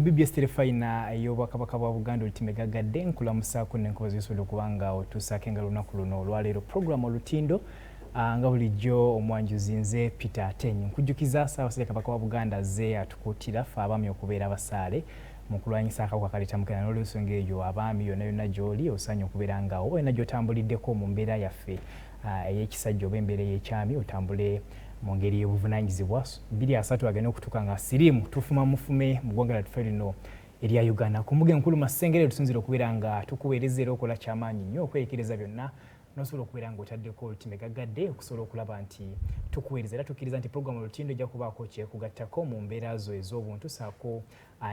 BBS Terefayina ey'obwakabaka bwa Buganda olutimegagadde nkulamusaako n'enkozi esobola okubanga otuusaako engalo olunaku luno olwaleero programu olutindo nga bulijjo omwanjuzi nze Peter Atenyi nkujjukiza Ssaabasajja Kabaka wa Buganda azze atukuutira ffe abaami okubeera abasaale mu kulwanyisa akawuka akaleeta mukene n'olw'ensonga eyo abaami yonna yonna gy'oli osaanye okubeera nga olina gy'otambuliddeko mu mbeera yaffe ey'ekisajja oba embeera ey'ekyami otambule mu ngeri y'obuvunaanyizibwa 23 agenda okutuuka nga siriimu tufuma mufume mu ggwanga lyaffe lino erya Uganda ku mbuga enkulu Masengere tusinzira okubeera nga tukuweereza era okola kyamaanyi nnyo okweyekereza byonna n'osobola okubeera ng'otaddeko olutimegagadde okusobola okulaba nti tukuweereza era tukkiriza nti programu olutindo ejja kubaako kyekugattako mu mbeera zo ez'obuntu saako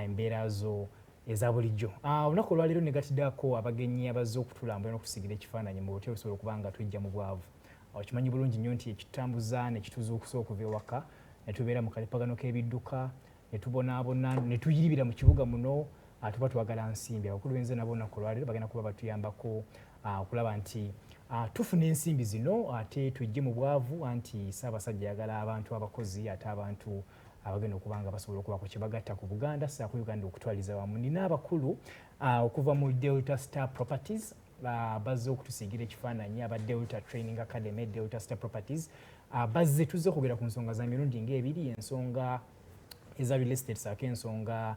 embeera zo eza bulijjo. Olunaku olwaleero negatiddako abagenyi abazze okutulambula n'okusigira ekifaananyi mu butya busobola okuba nga tujja mu bwavu. Okimanyi bulungi nnyo nti ekitambuza ne kituzuukusa okuva ewaka ne tubeera mu kalipagano k'ebidduka ne tubonaabona ne tuyiribira mu kibuga muno tuba twagala nsimbi. Abakulu b'enze nabo olunaku olwaleero bagenda kuba batuyambako okulaba nti tufuna ensimbi zino ate tujje mu bwavu anti Ssaabasajja ayagala abantu abakozi ate abantu abagenda okuba nga basobola okubaako kye bagatta ku Buganda ssaako Uganda okutwaliza wamu. Nina abakulu okuva mu Delta Star Properties bazze okutusiigira ekifaananyi aba Delta Training Academy, Delta Star Properties bazze tuzze okwogera ku nsonga za mirundi ng'ebiri, ensonga eza real estate saako ensonga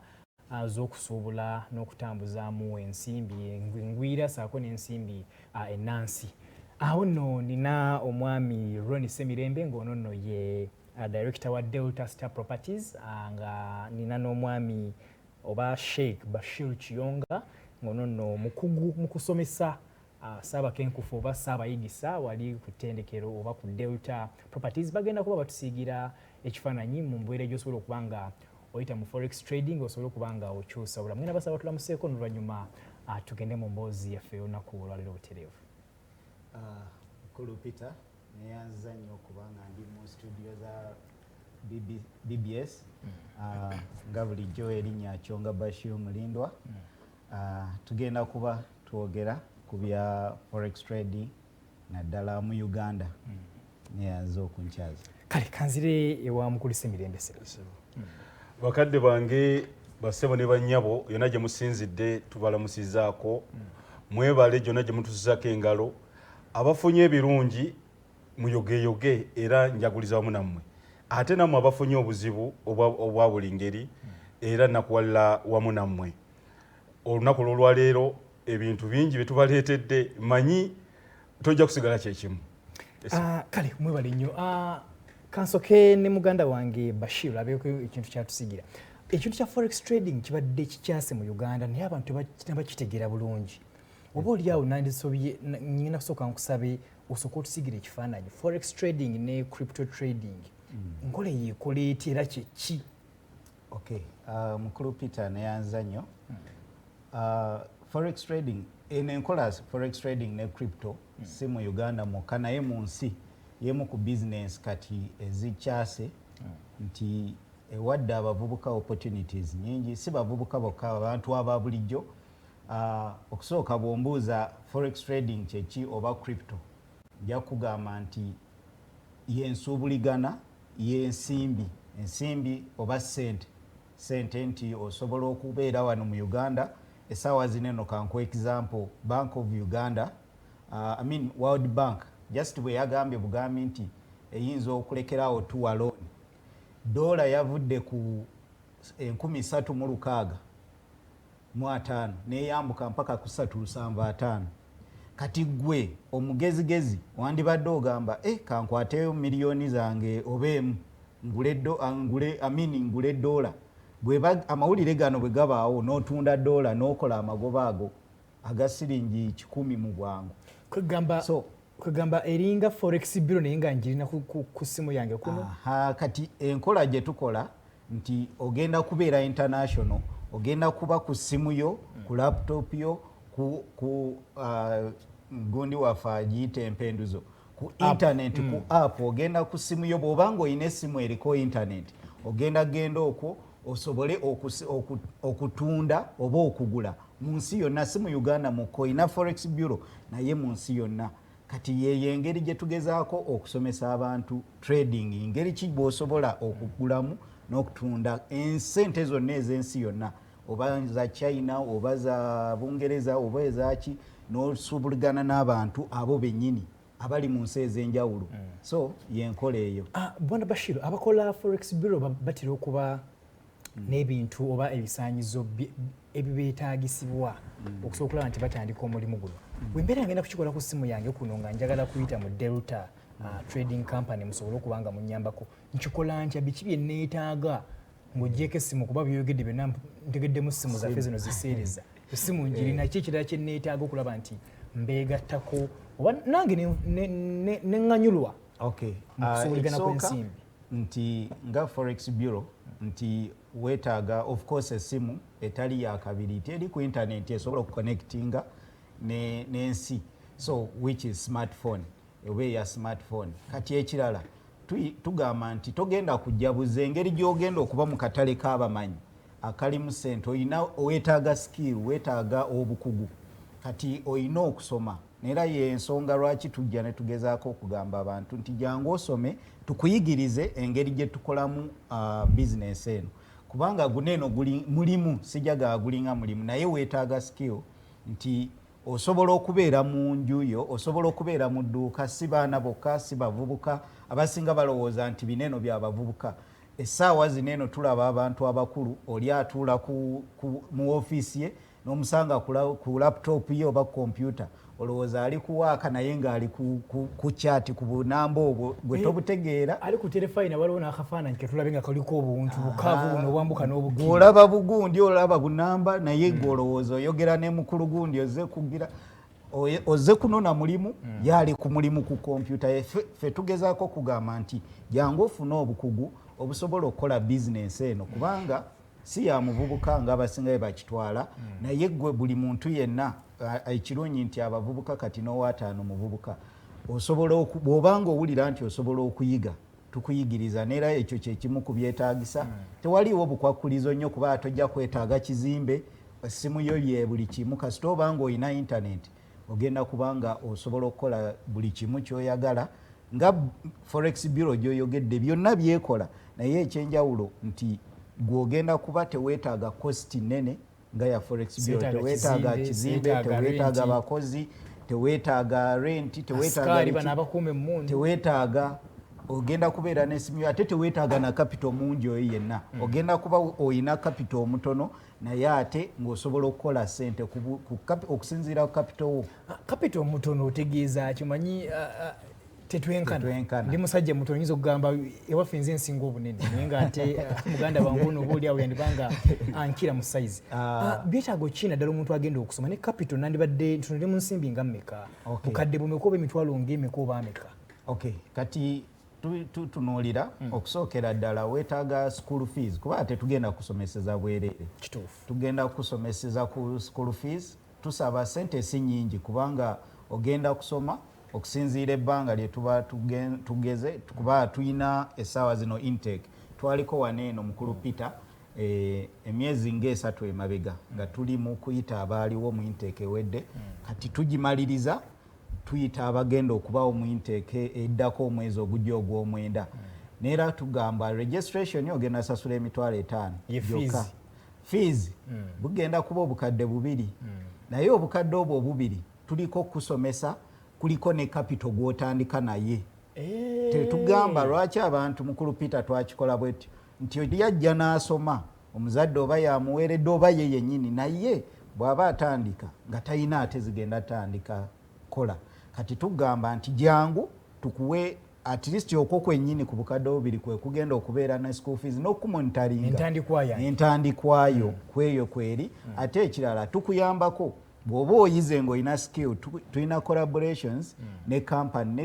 z'okusuubula n'okutambuzaamu ensimbi engwira saako n'ensimbi ennansi. Awo nno nina omwami Ronnie Semirembe ng'ono nno ye director wa Delta Star Properties nga nina n'omwami oba Sheikh Bashir Kiyonga ngono nno mukugu mu kusomesa Ssaabakenkufu oba Ssaabayigisa wali ku ttendekero oba ku Delta Properties bagenda kuba batusiigira ekifaananyi mu mbeera gy'osobola okuba nga oyita mu Forex Trading osobola okuba nga okyusa obulamu. Ngenda basaba tulamuseeko n'oluvannyuma tugende mu mboozi yaffe olunaku olwaleero butereevu. Mukulu Peter neyanziza nnyo okuba nga ndi mu studio za BBS nga bulijjo erinnya Kyonga Bashir Mulindwa. Tugenda kuba twogera ku bya Forex Trading naddala mu Uganda. Neyanziza okunkyaza. Kale kanzire ewa Mukulu Semirembe bakadde bange bassebo ne bannyabo yonna gye musinzidde tubalamusizaako mwebale gyonna gye mutusizaako engalo abafunye ebirungi muyogeyoge era njaguliza wamu nammwe ate nammwe abafunye obuzibu obwa buli ngeri era nakuwalira wamu nammwe. Olunaku olwaleero ebintu bingi bye tubaleetedde manyi tojja kusigala kyekimu. Kale mwebale nnyo. Kansoke ne muganda wange Bashir abeeko ekintu kyatusigira. Ekintu kya Forex Trading kibadde kikyase mu Uganda naye abantu tebakitegeera bulungi. Oba oli awo nandisobye nyina kusooka nkusabe osooka otusigira ekifaananyi Forex Trading ne Crypto Trading nkola yeekola etya era kyeki? Okay, Mukulu Peter neyanziza nnyo. Forex Trading enkola Forex Trading ne Crypto si mu Uganda mwokka naye mu nsi yemu ku business kati ezikyase nti ewadde abavubuka opportunities nyingi si bavubuka bokka abantu aba bulijjo. Okusooka bw'ombuuza Forex Trading kyeki oba Crypto nja kugamba nti yensuubuligana ensimbi oba ssente nti osobola okubeera wano mu Uganda essaawa zino eno kankuwa example Bank of Uganda World Bank just bwe yagambye bugambi nti eyinza okulekeraawo tuwa loan dola yavudde ku 13,650 neyambuka mpaka ku 375. Kati gwe omugezigezi wandibadde ogamba kankwateyo miliyoni zange obeemu ngule dola. Amawulire gano bwe gabaawo n'otunda dola n'okola amagoba ago aga siringi 100 mu bwangu. Kwegamba eringa Forex Bureau naye nga njirina ku ssimu yange kuno. Kati enkola gye tukola nti ogenda kubeera international, ogenda kuba ku ssimu yo, ku laptop yo, ku gundi waffe agiyita empenduzo, ku internet, ku app, ogenda ku ssimu yo bw'obanga olina essimu eriko internet, genda okwo osobole okutunda oba okugula mu nsi yonna, si mu Uganda mukko ina Forex Bureau naye mu nsi yonna. Kati yeye engeri gye tugezaako okusomesa abantu trading, engeri ki bw'osobola okugulamu n'okutunda ensente zonna ez'ensi yonna oba za China oba za Bungereza oba ezaki n'osuubulagana n'abantu abo bennyini abali mu nsi ez'enjawulo so yenkola eyo. Bwana Bashir, abakola Forex Bureau batera okuba n'ebintu oba ebisaanyizo ebibeetaagisibwa okusobola okulaba nti batandika omulimu guno. Bwe mbeera ngenda kukikola ku ssimu yange kuno nga njagala kuyita mu Delta Trading Company musobole okuba nga munnyambako, nkikola ntya, biki bye neetaaga ng'oggyeko essimu kuba byogedde byonna ntegeddemu essimu zaffe zino ziseereza. Essimu njirina ki ekirala kye neetaaga okulaba nti mbeegattako oba nange neŋŋanyulwa mu kusuubulagana kw'ensimbi. Nti nga Forex Bureau nti weetaaga of course essimu etali ya kabiri teri ku internet esobola okuconnectinga n'ensi so which is smartphone oba eya smartphone. Kati ekirala tugamba nti togenda kujjabuza engeri gy'ogenda okuba mu katale k'abamanyi akalimu ssente oyina weetaaga skill weetaaga obukugu kati oyina okusoma neera y'ensonga lwaki tujja ne tugezaako okugamba abantu nti jangu osome tukuyigirize engeri gye tukolamu bizinesi eno kubanga guneeno mulimu sijaga gulinga mulimu naye weetaaga skill nti osobola okubeera mu nju yo osobola okubeera mu dduuka si baana bokka si bavubuka abasinga balowooza nti bineeno byabavubuka. Essaawa zineeno tulaba abantu abakulu oli atuula mu ofiisi ye n'omusanga ku laptop ye oba kompyuta olowooza ali kuwaaka naye ng'ali ku kyati ku bunamba obwo gwe tobutegeera. Ali ku Terefayina waliwo n'akafaananyi ke tulabe nga kaliko obuntu bukaavu buno obwambuka n'obugiira. Olaba bugundi olaba bunamba naye ng'olowooza oyogera ne mukulu gundi ozze kugira ozze kunona mulimu yali ku mulimu ku kompyuta ye. Ffe tugezaako kugamba nti jangu ofune obukugu obusobola okukola bizinesi eno kubanga si ya muvubuka ng'abasinga bwe bakitwala naye gwe buli muntu yenna ekirungi nti abavubuka kati n'owaataano muvubuka osobola bw'obanga owulira nti osobola okuyiga tukuyigiriza neera ekyo kyekimu ku byetaagisa. Tewaliwo bukwakulizo nnyo kuba tojja kwetaaga kizimbe essimu yo ye buli kimu kasita obanga olina intaneti ogenda kubanga osobola okukola buli kimu ky'oyagala nga Forex Bureau gy'oyogedde byonna byekola naye ekyenjawulo nti gw'ogenda kuba teweetaaga kosti nnene nga ya Forex Bureau teweetaaga kizimbe teweetaaga bakozi teweetaaga renti teweetaaga ogenda kubeera n'essimu ate teweetaaga na kapito mungi oyo yenna ogenda kuba oyina kapito omutono naye ate ng'osobola okukola ssente okusinziira ku kapito wo. Kapito omutono otegeeza kimanyi tetwenkana ndi musajja mutono nyinza okugamba ewaffe nze nsinga obunene naye nga ate muganda wange ono obaoliawo yandibanga ankira mu sayizi. Byetaago ki naddala omuntu agenda okusoma ne kapito nandibadde ntunule mu nsimbi nga mmeka bukadde bumeka oba emitwalo ng'emeka oba ameka? Kati tutunuulira okusookera ddala weetaaga school fees kuba tetugenda kusomeseza bwereere. Kituufu tugenda kusomeseza ku school fees tusaba ssente si nnyingi kubanga ogenda kusoma okusinziira ebbanga lye tuba tugeze kuba tulina essaawa zino intake twaliko waneeno mukulu Peter emyezi ng'esatu emabega nga tuli mu kuyita abaaliwo mu intake ewedde kati tugimaliriza tuyita abagenda okubawo mu intake eddako omwezi ogujja ogw'omwenda neera tugamba registration ogenda sasula emitwalo 5 gyokka. Fees bugenda kuba obukadde 2 naye obukadde obwo obubiri tuliko kusomesa kuliko ne kapito gw'otandika naye. Tetugamba lwaki abantu mukulu Peter twakikola bwetyo nti yajja n'asoma omuzadde oba yamuweeredde oba ye yennyini naye bw'aba atandika nga talina ate zigenda tandika kola. Kati tugamba nti jangu tukuwe at least okwo kwennyini ku bukadde obubiri kwe kugenda okubeera ne school fees n'okumonitaringa entandikwayo kweyo kweri ate ekirala tukuyambako bw'oba oyize ng'olina skill tulina collaborations ne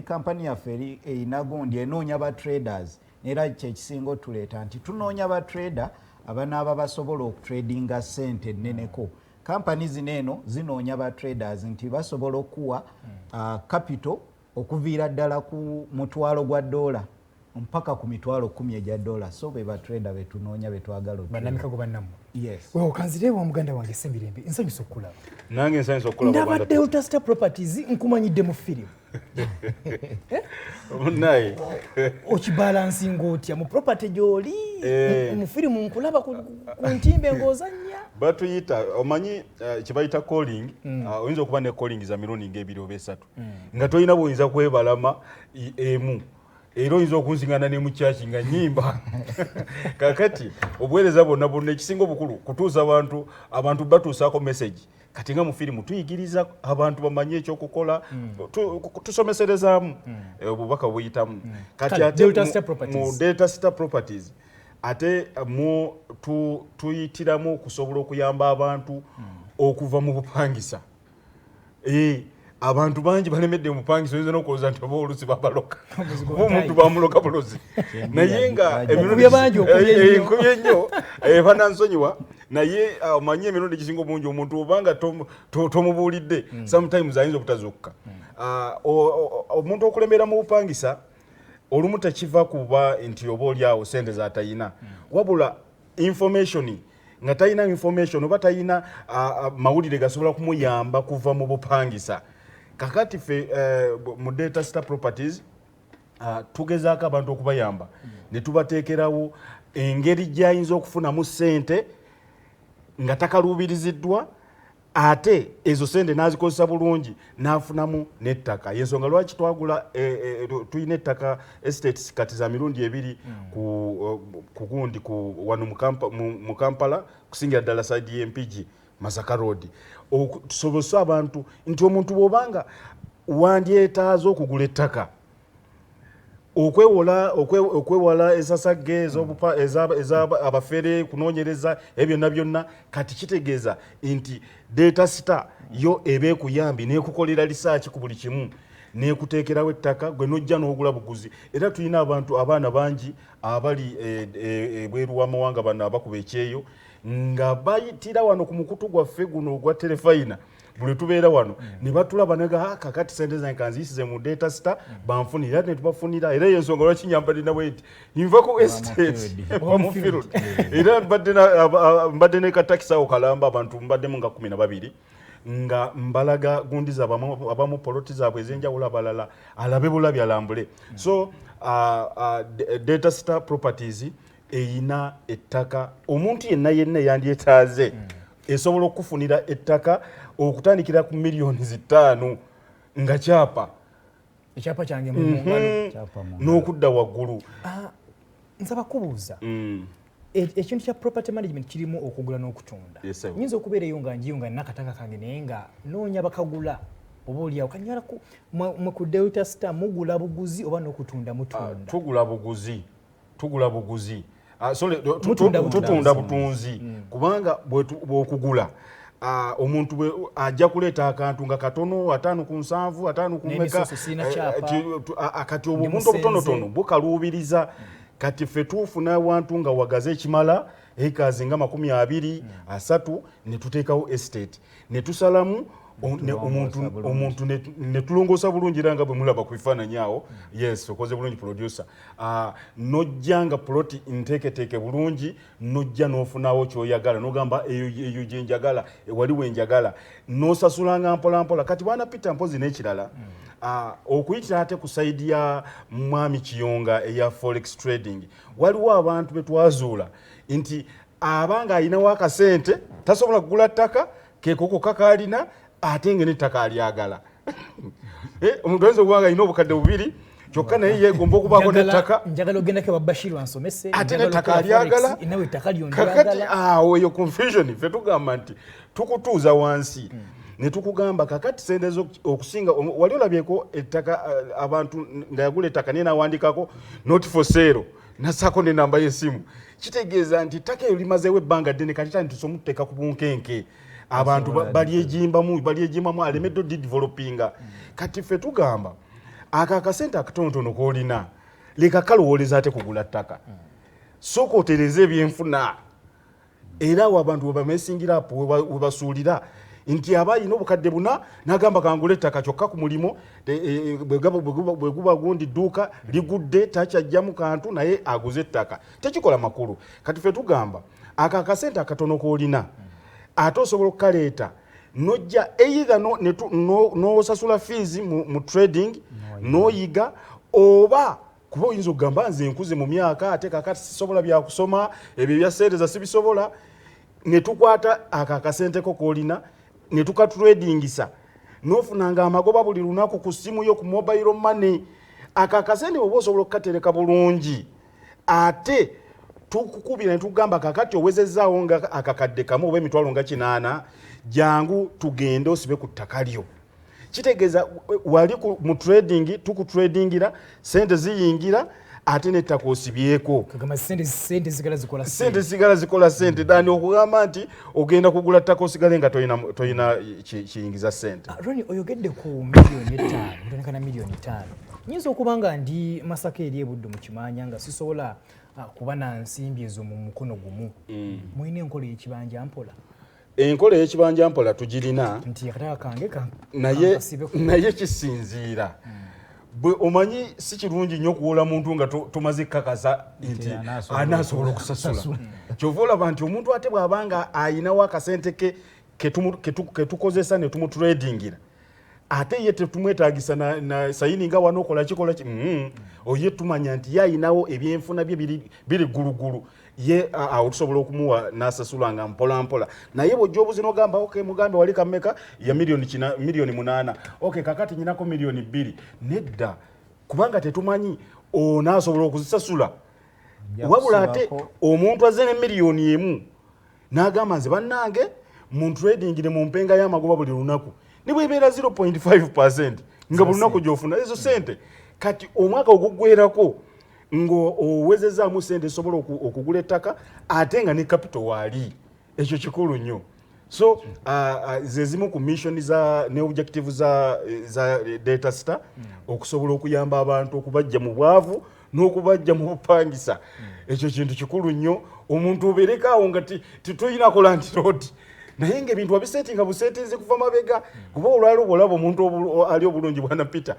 company yaffe erina gundi enoonya ba traders neera kyekisinga otuleeta nti tunoonya ba trader abanaaba basobola okutradinga ssente enneneko. Company zineeno zinoonya ba traders nti basobola okuwa capital okuviira ddala ku mutwalo gwa $, mpaka ku mitwalo 10 egya $. So be ba trader betunoonya betwagala bannamikago bannamu. Yes. Wewe okanzirewo omuganda wange Ssemirembe nsanyusa okulaba. Nange nsanyusa okulaba ndaba Delta Star Properties nkumanyidde mu firimu. Naye okibalansinga otya mu property gy'oli mu firimu nkulaba ku ntimbe ng'ozannya. batuyita omanyi kibayita calling oyinza okuba ne calling za mirundi ng'ebiri oba esatu nga tolina bw'oyinza kwebalama emu era oyinza okunzingana ne mu kyaki nga nnyimba kakati obuweereza bwonna ekisinga obukulu kutuusa abantu batuusaako message kati nga mu firimu tuyigiriza abantu bamanye ekyokukola tusomeserezaamu obubaka buyitamu kati ate mu data star properties ate tuyitiramu okusobola okuyamba abantu okuva mu bupangisa abantu bangi balemedde mu bupangisa oyinza n'okulowooza nti oba olusi babaloka oba omuntu bamuloka bulozi naye nga enkubye ennyo banansonyiwa naye omanye emirundi egisinga obungi omuntu obanga tomubuulidde sometimes ayinza obutazuukuka omuntu okulemera mu bupangisa olumu tekiva kuba nti oba oli awo sente zatayina wabula information nga tayina information oba tayina mawulire gasobola kumuyamba kuva mu bupangisa kakati fe mu data star properties tugezaako abantu okubayamba ne tubateekerawo engeri gy'ayinza okufunamu ssente nga takaluubiriziddwa ate ezo sente n'azikozesa bulungi n'afunamu n'ettaka yensonga lwaki twagula tulina ettaka estates kati za mirundi ebiri ku gundi wano mu Kampala kusingira ddala side y'empigi Masaka Road tusobose abantu nti omuntu bw'obanga wandyetaaza okugula ettaka okwewala ensasagge abafere kunoonyereza ebyo byonna kati kitegeeza nti data star yo eba ekuyambi n'ekukolera lisaaki ku buli kimu n'ekuteekerawo ettaka gwe n'ojja n'ogula buguzi era tulina abaana bangi abali ebweru w'amawanga bano abakuba ekyeyo nga bayitira wano ku mukutu gwaffe guno ogwa Terefayina buli tubeera wano ne batulaba nega kakati sente zange kanziyisize mu data star banfunira era ne tubafunira era y'ensonga lwaki nyamba lina bweti nva ku estate mu field era mbadde ne katakisa okalamba abantu mbaddemu nga 12 nga mbalaga gundiza abamu poloti zaabwe ez'enjawulo abalala alabe bulabi alambule so data star properties eyina ettaka omuntu yenna yandyetaaze esobola okufunira ettaka okutandikira ku millions 5 nga kyapa ekyapa kyange mu ngalo n'okudda waggulu nsaba kubuuza ekintu kya property management kirimu okugula n'okutunda nyinza okubeerayo nga njiyunga nakataka kange naye nga noonya bakagula oba oliawo kanyala ku Delta Star mugula buguzi oba n'okutunda mutunda tugula buguzi tutunda butunzi kubanga bw'okugula omuntu ajja kuleeta akantu nga katono 5 ku 7 5 ku meka kati omuntu obutonotono bukaluubiriza kati ffe tufuna abantu nga wagaze ekimala ekazi nga 20 30 ne tuteekawo estate ne tusalamu omuntu ne tulongoosa bulungi era nga bwe mulaba ku bifaananyi awo yes okoze bulungi producer nojja nga ploti nteeketeeke bulungi nojja n'ofunawo kyoyagala n'ogamba eyo gye njagala waliwo enjagala n'osasulanga mpolampola kati bwana Peter mpozi n'ekirala okuyitira ate ku sayidi ya mwami Kiyonga eya Forex Trading waliwo abantu be twazuula nti abanga alinawo akasente tasobola kugula ttaka keekoko kakalina ate ngene ettaka alyagala omuntu ayinza okuba nga alina obukadde 2 kyokka naye yegomba okubaako n'ettaka njagala ogendako Bashir ansomese ate n'ettaka alyagala nawe ettaka kakati awo eyo confusion ffe tugamba nti tukutuuza wansi ne tukugamba kakati sente okusinga wali olabyeko ettaka abantu nga yagula ettaka naye n'awandikako not for sale nassaako n'enamba y'essimu kitegeeza nti ettaka eyo limazeewo ebbanga ddene kati tani tusobola okuteeka ku bunkenke abantu balyegimbamu alemedde developinga kati ffe tugamba aka akasente akatonotono k'olina leka kalowooleza ate kugula ttaka sooka otereze ebyenfuna era awo abantu webamesingira apo webasuulira nti aba alina obukadde 4 n'agamba kangula ettaka kyokka ku mulimo bwe guba gundi dduuka ligudde takyajjamu kantu naye aguze ettaka tekikola makulu kati ffe tugamba aka akasente akatono k'olina ate osobola okukaleeta nojja either n'osasula fees mu trading n'oyiga oba kuba oyinza okugamba nze nkuze mu myaka ate kakati sisobola byakusoma ebyo bya sente za sibisobola ne tukwata akakasente ko kolina ne tukatradingisa nofunanga amagoba buli lunaku ku simu yo ku mobile money akakasente bwe osobola okukatereka bulungi ate tukukubira ne tugamba kakati owezezaawo nga akakadde kamu oba emitwalo nga 8 jangu tugende osibe ku ttaka lyo kitegeeza wali mu trading tukutradingira sente ziyingira ate nettaka osibyeko sente zigala zikola sente dani okugamba nti ogenda kugula ttaka osigale nga toyina kiyingiza sente. Roni oyogedde ku miliyoni 5 ntonekana miliyoni 5 nyinza okuba nga ndi Masaka eri ebudde mu kimanya nga sisobola kuba na nsimbi ezo mu mukono gumu mulina enkola y'ekibanja mpola enkola y'ekibanja mpola tugirina nti akataka kange naye kisinziira bwe omanyi si kirungi nnyo okuwola muntu nga tumaze kakasa nti anaasobola okusasula kyova olaba nti omuntu ate bw'abanga ayinawo akasente ke tukozesa ne tumutradingira ate ye tetumwetagisa na sayininga wano okola kikola oye tumanya nti yayinawo ebyenfuna bye biri gulugulu ye awo tusobola okumuwa n'asasula nga mpola mpola naye bw'ojja obuzina ogamba mugambe wali kameka ya miliyoni 8 kakati nyinako miliyoni 2 nedda kubanga tetumanyi onaasobola okuzisasula wabula ate omuntu azze ne miliyoni 1 n'agamba nze bannange mu tradingire mu mpenga y'amagoba buli lunaku ne bwebeera 0.5% nga buli lunaku gy'ofuna ezo sente kati omwaka oguggwerako ng'owezezaamu sente esobola okugula ettaka ate nga ne capital waali ekyo kikulu nnyo so zezimu ku mission ne objective za data star okusobola okuyamba abantu okubajja mu bwavu n'okubajja mu bupangisa ekyo kintu kikulu nnyo omuntu oberekaawo nga titulina kola ntiroti naye ng'ebintu wabisetinga busetinze kuva mabega kuba olwali olaba omuntu ali obulungi bwana Peter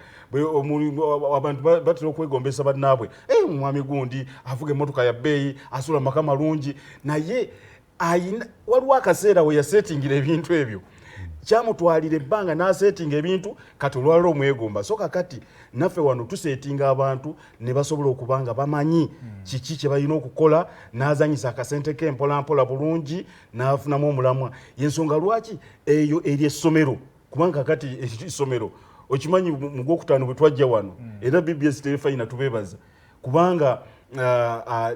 abantu batera okwegombesa bannaabwe omwami gundi avuga emmotoka ya bbeeyi asula maka malungi naye waliwo akaseera we yasetingira ebintu ebyo kyamutwalira ebbanga n'asetinga ebintu kati olwaliro omwegomba so kakati naffe wano tusetinga abantu ne basobola okuba nga bamanyi kiki kye balina okukola n'azanyisa akasente ke mpolampola bulungi n'afunamu omulamwa yensonga lwaki eyo eri essomero kubanga kakati essomero okimanyi mu gwokutaano bwe twajja wano era BBS Terefayina tubeebaza kubanga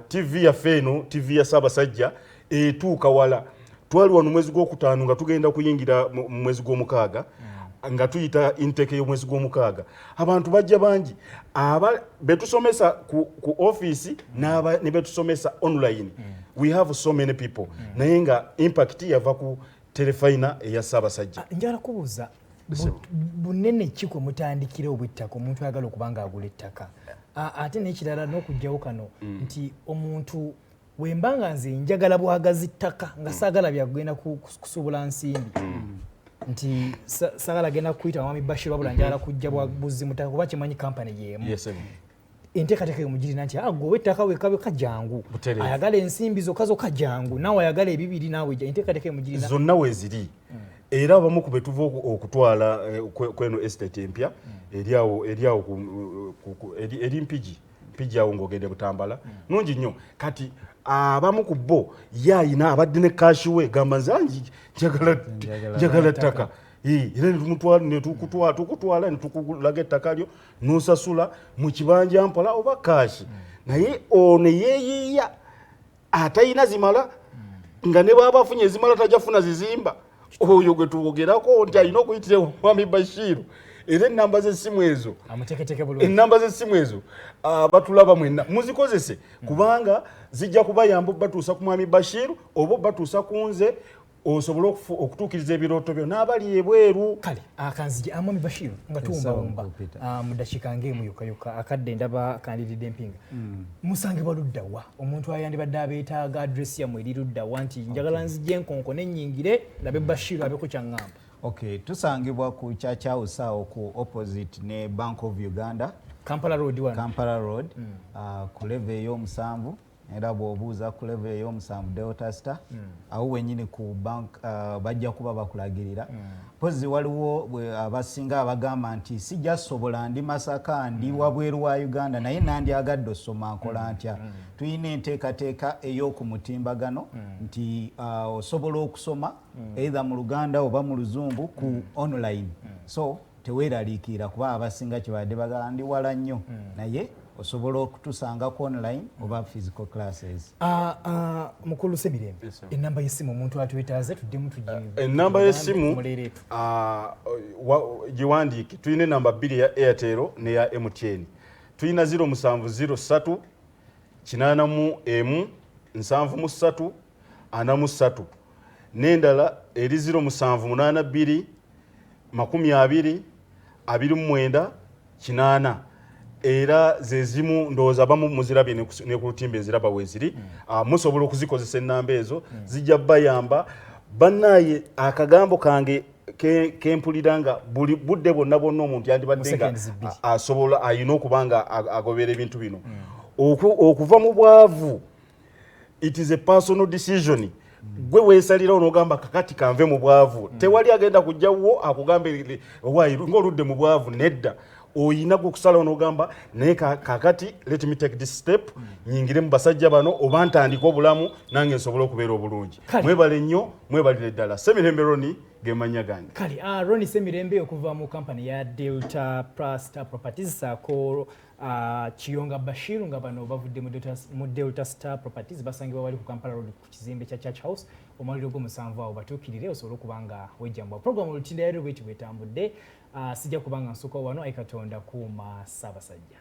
TV yaffe eno TV ya Ssaabasajja etuuka wala twali wano mwezi gwokutaano nga tugenda kuyingira mu mwezi gw'omukaaga nga tuyita intake y'omwezi gw'omukaaga abantu bajja bangi betusomesa ku office ne betusomesa online we have so many people naye nga impact yava ku Terefayina eya Ssaabasajja. Njala kubuuza bunene kiko mutandikire obwettaka omuntu ayagala okubanga agula ettaka ate n'ekirala n'okugjawo kano nti omuntu wembanga nze njagala bwagazi ttaka nga saagala byagenda kusuubula nsimbi nti saagala genda kuyita Mwami Bashir wabula njagala kujja bwabuzi mutaka kuba kimanyi kampani y'emu enteekateeka y'omugirina nti gwe ettaka wekabe kajangu ayagala ensimbi zokka jangu naawe ayagala ebibiri naawe enteekateeka y'omugirina zonna weeziri era abamu ku betuva okutwala kweno estate empya eriawo eri mpigi awo ng'ogende Butambala nungi nnyo kati abamu ku bo yayina abadde ne kashi we gamba nze njagala ttaka era tukutwala ne tukulaga ettaka lyo n'osasula mu kibanja mpola oba kashi naye ono yeeyiiya atayina zimala nga ne bwaba afunye ezimala tajafuna zizimba oyo gwe tuwogerako nti alina okuyitira Mwami Bashiru era ennamba z'essimu ezo batulaba mwenna muzikozese kubanga zijja kubayamba batuusa ku Mwami Bashiru oba batuusa ku nze osobola okutuukiriza ebirooto byo n'abali ebweru kale akanzije Mwami Bashiru nga tuwumbawumba mu ddakiika ng'emu yokka akadde ndaba kandiridde empinga musangibwa luddawa omuntu ayandibadde abeetaaga adresi yammwe eri luddawa nti njagala nzijje enkonkone ennyingire ndabe Bashiru abeko kyaŋŋamba. Okay, tusangibwa ku Church awo ku opposite ne Bank of Uganda Kampala Road ku level ey'omusanvu era bw'obuuza ku level ey'omusanvu Delta Star awo wenyini ku bank bajja kuba bakulagirira pozi waliwo abasinga abagamba nti sijja sobola ndi Masaka ndi wabweru wa Uganda naye nandyagadde osoma nkola ntya tuyina enteekateeka ey'okumutimbagano nti osobola okusoma either mu Luganda oba mu Luzungu ku online so teweeraliikirira kuba abasinga kibadde bagamba ndi wala nnyo naye osobola okutusanga ku online oba physical classes. Mukulu Semirembe, enamba y'essimu omuntu atwetaaze tuddemu tugiwe. Enamba y'essimu giwandiike tulina enamba 2 ya Airtel ne ya MTN. Tulina 0703 81 73 43 n'endala eri 0782 20 29 8 era zezimu ndowooza abamu muzirabye ne ku lutimbe eziraba weeziri musobola okuzikozesa ennamba ezo zijja bayamba bannaye akagambo kange kempulira nga buli budde bwonna bwonna omuntu yandibadde nga asobola ayina okuba nga agobera ebintu bino okuva mu bwavu it is a personal decision gwe weesalirawo n'ogamba kakati kanve mu bwavu tewali agenda kujjawo akugambe owaayi ng'oludde mu bwavu nedda oyina okusalawo n'ogamba naye kakati let me take this step nyingire mu basajja bano oba ntandika obulamu nange nsobola okubeera obulungi mwebale nnyo mwebalire ddala Semirembe Roni gemanya gange kale Roni Semirembe okuva mu kampani ya Delta Star Properties saako Kiyonga Bashiru nga bano bavudde mu Delta Star Properties basangibwa wali ku Kampala Road ku kizimbe kya Church House omwaliro gw'omusanvu awo batuukirire osobola okubanga wejjamba program olutinda yali bwetambudde sijja kubanga nsooka wano Katonda kuuma Ssaabasajja.